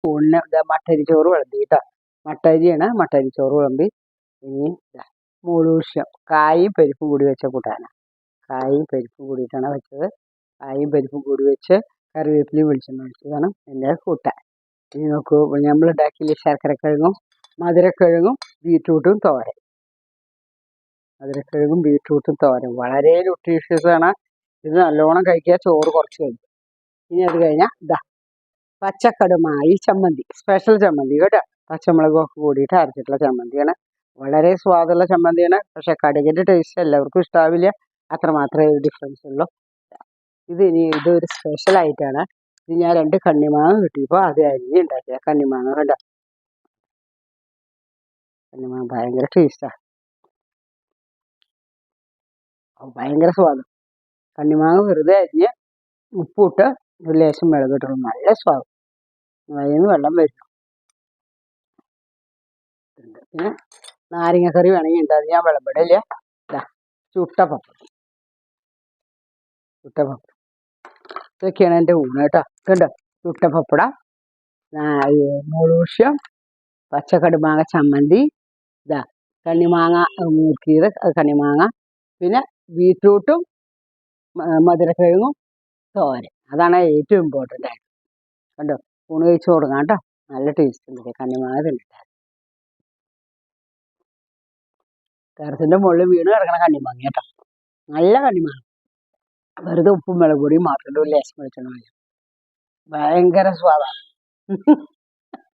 സ്പൂണിന് മട്ടരി ചോറ് വിളമ്പി കേട്ടോ. മട്ടരിയാണ്, മട്ടരി ചോറ് വിളമ്പി. ഇനി മൂളൂഷ്യം കായും പരിപ്പും കൂടി വെച്ച കൂട്ടാനാണ്. കായും പരിപ്പും കൂടിയിട്ടാണ് വെച്ചത്. കായും പരിപ്പും കൂടി വെച്ച് കറിവേപ്പിലയും വെളിച്ചെണ്ണ ഒഴിച്ചതാണ് എൻ്റെ കൂട്ടാൻ. ഇനി നോക്കൂ, നമ്മൾ ഉണ്ടാക്കിയില്ലേ ശർക്കരക്കിഴങ്ങും മധുരക്കിഴങ്ങും ബീറ്റ്റൂട്ടും തോരൻ. മധുരക്കിഴങ്ങും ബീറ്റ്റൂട്ടും തോരൻ വളരെ ന്യൂട്രീഷ്യസ് ആണ്. ഇത് നല്ലോണം കഴിക്കുക, ചോറ് കുറച്ച് കഴിക്കും. ഇനി അത് കഴിഞ്ഞാൽ പച്ചക്കടുമായി ചമ്മന്തി, സ്പെഷ്യൽ ചമ്മന്തി കേട്ടോ. പച്ചമുളകൊക്കെ കൂടിയിട്ട് അരച്ചിട്ടുള്ള ചമ്മന്തിയാണ്. വളരെ സ്വാദുള്ള ചമ്മന്തിയാണ്. പക്ഷെ കടുകിൻ്റെ ടേസ്റ്റ് എല്ലാവർക്കും ഇഷ്ടാവില്ല, അത്ര മാത്രമേ ഡിഫറൻസ് ഉള്ളൂ. ഇതൊരു സ്പെഷ്യലായിട്ടാണ്. ഇത് ഞാൻ 2 കണ്ണിമാങ്ങ കിട്ടിയപ്പോൾ അത് അരിഞ്ഞ് ഉണ്ടാക്കിയ കണ്ണിമാങ്ങ കേട്ടോ. കണ്ണിമാങ്ങ ഭയങ്കര ടേസ്റ്റാണ്, ഭയങ്കര സ്വാദം. കണ്ണിമാങ്ങ വെറുതെ അരിഞ്ഞ് ഉപ്പിട്ട് ഒരു ലേശം മുളകിട്ടുള്ളൂ, നല്ല സ്വാദം. അതിന് വെള്ളം വരും. പിന്നെ നാരങ്ങക്കറി വേണമെങ്കിൽ ഉണ്ട്, അത് ഞാൻ വിളമ്പിടില്ല. ചുട്ട പപ്പടം ഇതൊക്കെയാണ് എൻ്റെ ഊണ് കേട്ടോ. കണ്ടോ, ചുട്ട പപ്പടം, മൂളൂഷ്യം, പച്ചക്കടുമാങ്ങ ചമ്മന്തി, കണ്ണിമാങ്ങ മുറുക്കിയത്, കണ്ണിമാങ്ങ, പിന്നെ ബീറ്റ്റൂട്ടും മധുരക്കിഴങ്ങും തോരൻ. അതാണ് ഏറ്റവും ഇമ്പോർട്ടൻ്റ് ആയിട്ട്. കണ്ടോ, ഊണ് കഴിച്ച് തുടങ്ങാം കേട്ടോ. നല്ല ടേസ്റ്റ് ഉണ്ട് കണ്ണിമാങ്ങ തിന്നിട്ട്. ടെറസിൻ്റെ മുകളിൽ വീണ് കിടക്കണ കണ്ണിമാങ്ങ കേട്ടോ, നല്ല കണ്ണിമാങ്ങ. വെറുതെ ഉപ്പും മുളക് പൊടിയും മാത്രം ലേശം വെളിച്ചെണ്ണ, ഭയങ്കര സ്വാദാണ്.